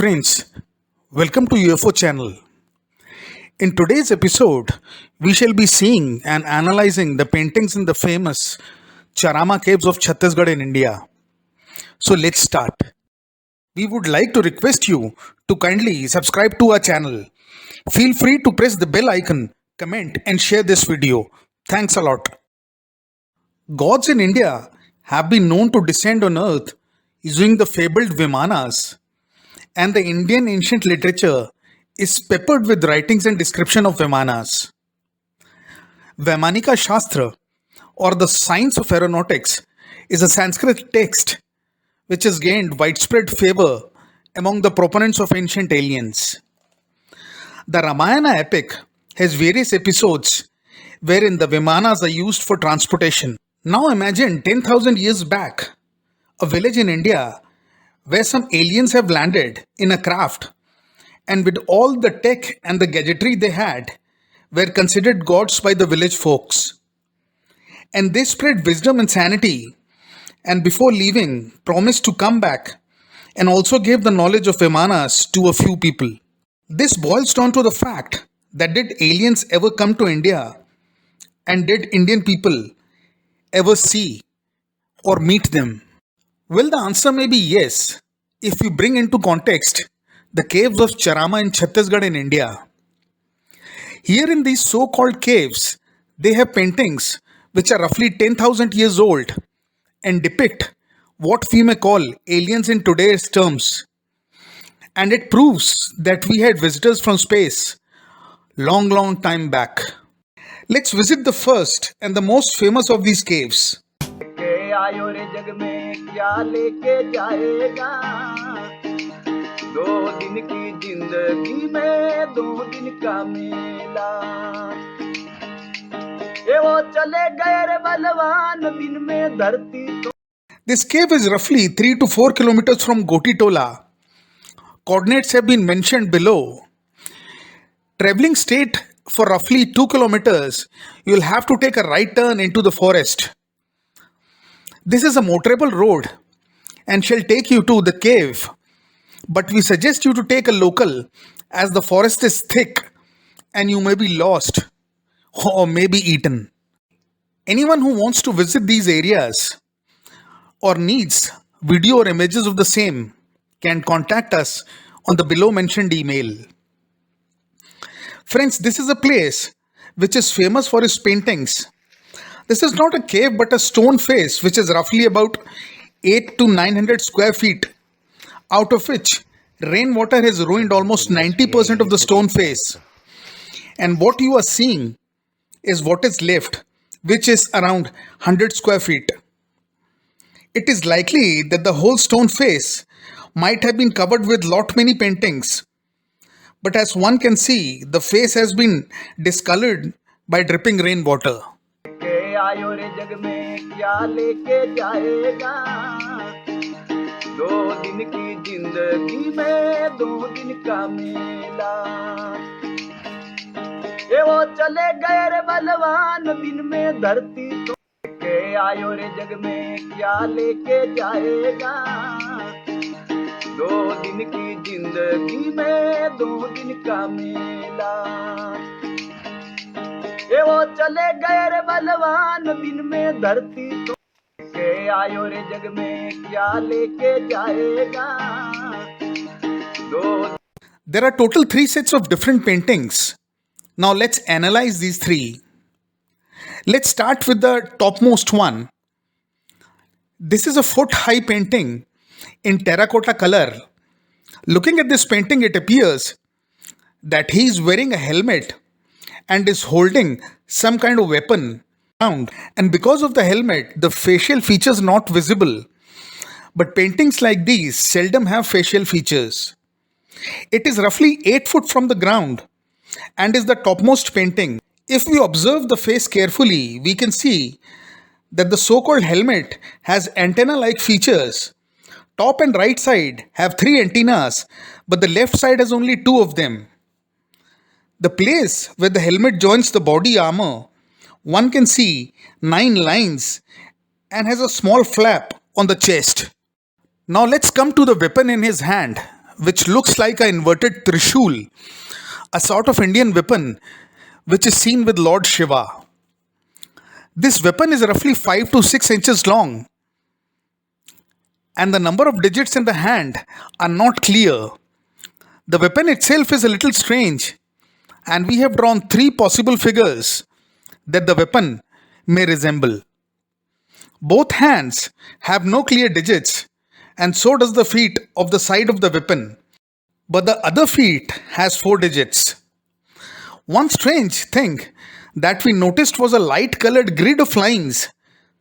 Friends, welcome to UFO channel. In today's episode, we shall be seeing and analyzing the paintings in the famous Charama caves of Chhattisgarh in India. So let's start. We would like to request you to kindly subscribe to our channel. Feel free to press the bell icon, comment and share this video. Thanks a lot. Gods in India have been known to descend on earth using the fabled Vimanas, and the Indian ancient literature is peppered with writings and description of Vimanas. Vaimanika Shastra, or the science of aeronautics, is a Sanskrit text which has gained widespread favor among the proponents of ancient aliens. The Ramayana epic has various episodes wherein the Vimanas are used for transportation. Now imagine 10,000 years back, a village in India where some aliens have landed in a craft, and with all the tech and the gadgetry they had, were considered gods by the village folks. And they spread wisdom and sanity, and before leaving promised to come back and also gave the knowledge of Vimanas to a few people. This boils down to the fact that did aliens ever come to India, and did Indian people ever see or meet them? Well, the answer may be yes, if we bring into context the caves of Charama in Chhattisgarh in India. Here in these so-called caves, they have paintings which are roughly 10,000 years old and depict what we may call aliens in today's terms. And it proves that we had visitors from space long time back. Let's visit the first and the most famous of these caves. आयो रे जग में क्या लेके जाएगा 2 दिन की जिंदगी में 2 दिन का मेला ये वो चले गए रे बलवान दिन में धरती तो. This cave is roughly 3 to 4 kilometers from Gotitola. Coordinates have been mentioned below. Traveling straight for roughly 2 kilometers, you will have to take a right turn into the forest. This is a motorable road and shall take you to the cave, but we suggest you to take a local as the forest is thick and you may be lost or may be eaten. Anyone who wants to visit these areas or needs video or images of the same can contact us on the below mentioned email. Friends, this is a place which is famous for its paintings. This is not a cave but a stone face which is roughly about 8 to 900 square feet, out of which rainwater has ruined almost 90% of the stone face. And what you are seeing is what is left, which is around 100 square feet. It is likely that the whole stone face might have been covered with lot many paintings, but as one can see, the face has been discolored by dripping rainwater. आयो रे जग में क्या लेके जाएगा 2 दिन की जिंदगी में 2 दिन का मेला ये वो चले गए रे बलवान दिन में धरती तो के आयो रे जग में क्या लेके जाएगा 2 दिन की जिंदगी में 2 दिन का मेला ये वो चले गए रे बलवान दिन में धरती तो के आयो रे जग में क्या लेके जाएगा 2. There are total 3 sets of different paintings. Now let's analyze these 3. Let's start with the topmost one. This is a foot-high painting in terracotta color. Looking at this painting, it appears that he is wearing a helmet and is holding some kind of weapon around. And because of the helmet, the facial features not visible. But paintings like these seldom have facial features. It is roughly 8 foot from the ground and is the topmost painting. If we observe the face carefully, we can see that the so-called helmet has antenna-like features. Top and right side have 3 antennas, but the left side has only 2 of them. The place where the helmet joins the body armor, one can see 9 lines and has a small flap on the chest. Now let's come to the weapon in his hand, which looks like an inverted trishul, a sort of Indian weapon which is seen with Lord Shiva. This weapon is roughly 5 to 6 inches long, and the number of digits in the hand are not clear. The weapon itself is a little strange, and we have drawn 3 possible figures that the weapon may resemble. Both hands have no clear digits, and so does the feet of the side of the weapon, but the other feet has 4 digits. One strange thing that we noticed was a light colored grid of lines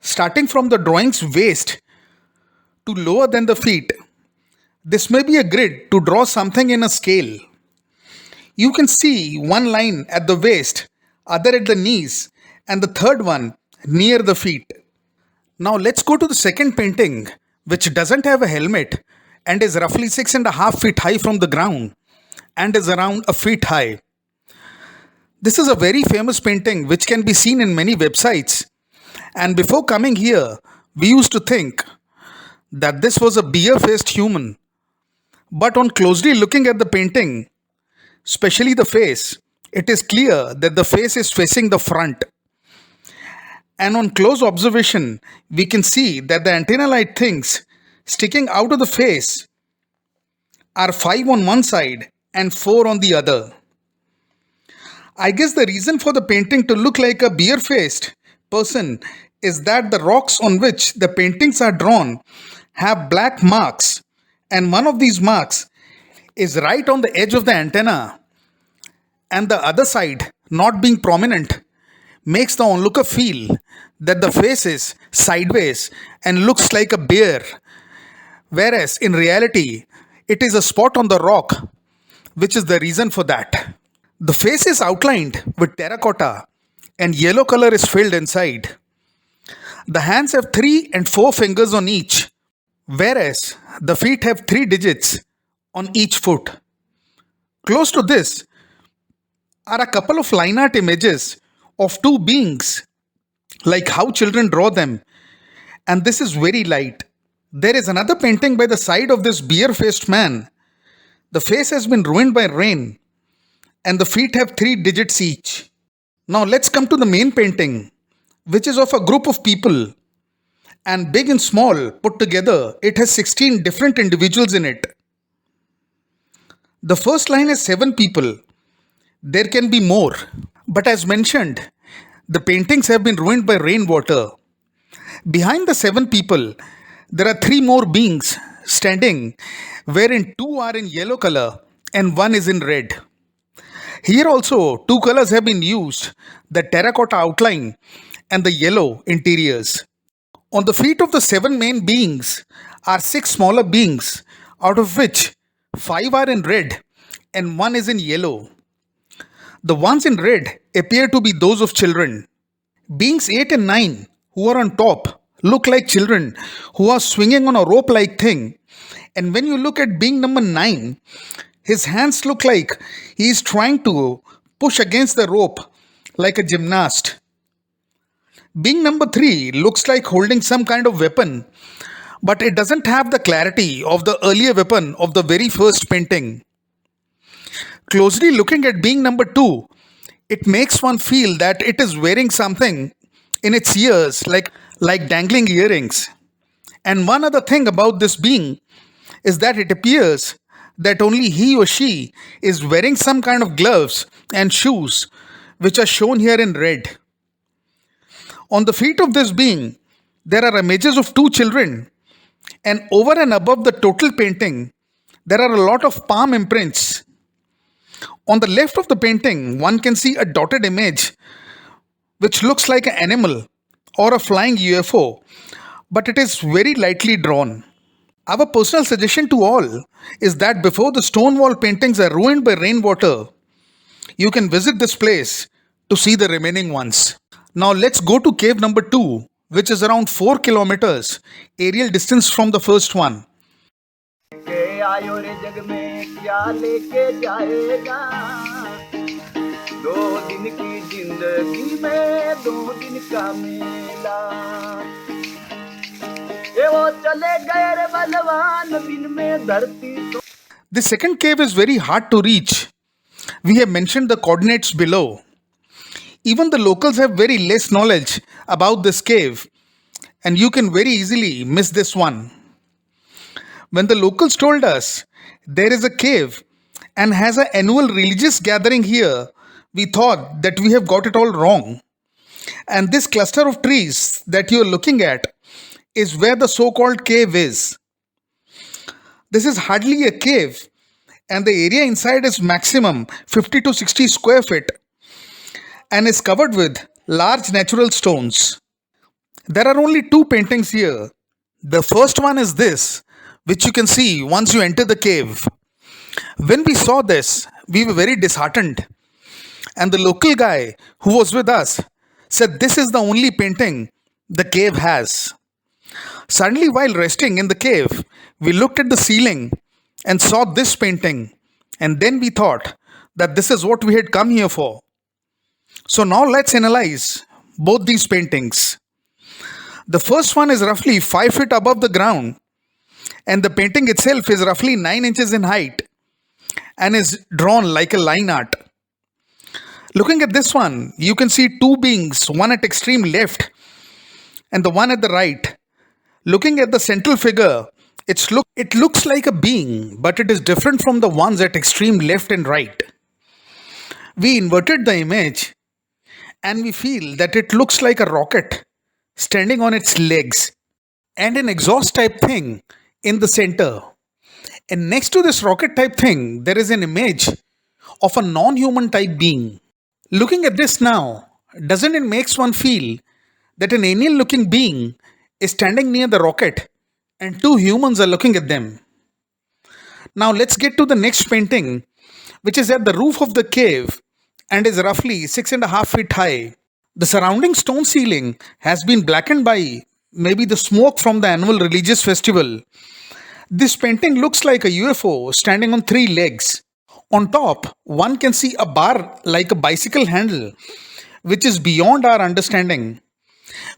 starting from the drawing's waist to lower than the feet. This may be a grid to draw something in a scale. You can see one line at the waist, other at the knees, and the third one near the feet. Now let's go to the second painting, which doesn't have a helmet and is roughly 6.5 feet high from the ground and is around a feet high. This is a very famous painting which can be seen in many websites, and before coming here, we used to think that this was a beer-faced human. But on closely looking at the painting, especially the face, it is clear that the face is facing the front. And on close observation, we can see that the antenna-like things sticking out of the face are 5 on one side and 4 on the other. I guess the reason for the painting to look like a beer-faced person is that the rocks on which the paintings are drawn have black marks, and one of these marks is right on the edge of the antenna, and the other side not being prominent makes the onlooker feel that the face is sideways and looks like a bear, whereas in reality it is a spot on the rock, which is the reason for that. The face is outlined with terracotta and yellow color is filled inside. The hands have 3 and 4 fingers on each, whereas the feet have 3 digits on each foot. Close to this are a couple of line art images of 2 beings, like how children draw them, and this is very light. There is another painting by the side of this beer-faced man. The face has been ruined by rain, and the feet have 3 digits each. Now let's come to the main painting, which is of a group of people, and big and small put together, it has 16 different individuals in it. The first line has 7 people. There can be more, but as mentioned, the paintings have been ruined by rainwater. Behind the 7 people, there are 3 more beings standing, wherein 2 are in yellow color and 1 is in red. Here also 2 colors have been used, the terracotta outline and the yellow interiors. On the feet of the 7 main beings are 6 smaller beings, out of which 5 are in red and 1 is in yellow. The ones in red appear to be those of children. Beings 8 and 9, who are on top, look like children who are swinging on a rope-like thing. And when you look at being number 9, his hands look like he is trying to push against the rope like a gymnast. Being number 3 looks like holding some kind of weapon, but it doesn't have the clarity of the earlier weapon of the very first painting. Closely looking at being number 2, it makes one feel that it is wearing something in its ears like dangling earrings. And one other thing about this being is that it appears that only he or she is wearing some kind of gloves and shoes, which are shown here in red. On the feet of this being, there are images of 2 children, and over and above the total painting, there are a lot of palm imprints. On the left of the painting, one can see a dotted image which looks like an animal or a flying UFO, but it is very lightly drawn. Our personal suggestion to all is that before the stone wall paintings are ruined by rainwater, you can visit this place to see the remaining ones. Now let's go to cave number 2, which is around 4 kilometers aerial distance from the first one. के आयो रे जग में क्या लेके जाएगा 2 दिन की जिंदगी में 2 दिन का मेला ये वो चले गए रे बलवान दिन में धरती The second cave is very hard to reach. We have mentioned the coordinates below. Even the locals have very less knowledge about this cave, and you can very easily miss this one. When the locals told us there is a cave and has an annual religious gathering here, we thought that we have got it all wrong. And this cluster of trees that you are looking at is where the so called cave is. This is hardly a cave, and the area inside is maximum 50 to 60 square feet and is covered with large natural stones. There are only two paintings here. The first one is this, which you can see once you enter the cave. When we saw this, we were very disheartened, and the local guy who was with us said this is the only painting the cave has. Suddenly, while resting in the cave, we looked at the ceiling and saw this painting, and then we thought that this is what we had come here for. So now let's analyze both these paintings. The first one is roughly 5 feet above the ground, and the painting itself is roughly 9 inches in height and is drawn like a line art. Looking at this one, you can see two beings, one at extreme left and the one at the right. Looking at the central figure, it looks like a being, but it is different from the ones at extreme left and right. We inverted the image and we feel that it looks like a rocket standing on its legs and an exhaust type thing in the center. And next to this rocket type thing, there is an image of a non-human type being. Looking at this now, doesn't it makes one feel that an alien looking being is standing near the rocket and two humans are looking at them? Now let's get to the next painting, which is at the roof of the cave and is roughly 6.5 feet high. The surrounding stone ceiling has been blackened by maybe the smoke from the annual religious festival. This painting looks like a UFO standing on 3 legs. On top, one can see a bar like a bicycle handle, which is beyond our understanding,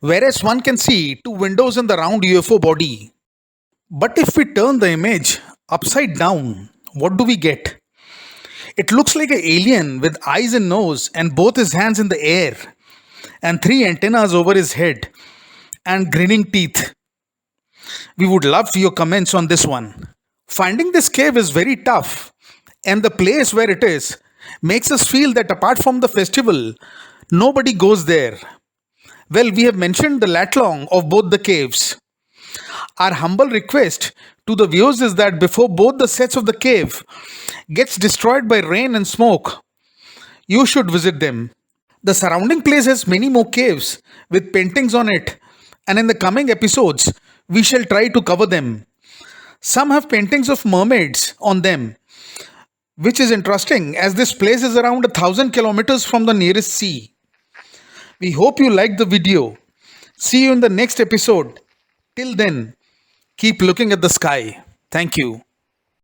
whereas one can see 2 windows in the round UFO body. But if we turn the image upside down, what do we get? It looks like an alien with eyes and nose and both his hands in the air and 3 antennas over his head and grinning teeth. We would love your comments on this one. Finding this cave is very tough, and the place where it is makes us feel that apart from the festival, nobody goes there. Well, we have mentioned the lat long of both the caves. Our humble request to the viewers is that before both the sets of the cave gets destroyed by rain and smoke, you should visit them. The surrounding place has many more caves with paintings on it, and in the coming episodes, we shall try to cover them. Some have paintings of mermaids on them, which is interesting as this place is around 1,000 kilometers from the nearest sea. We hope you liked the video. See you in the next episode. Till then, keep looking at the sky. Thank you.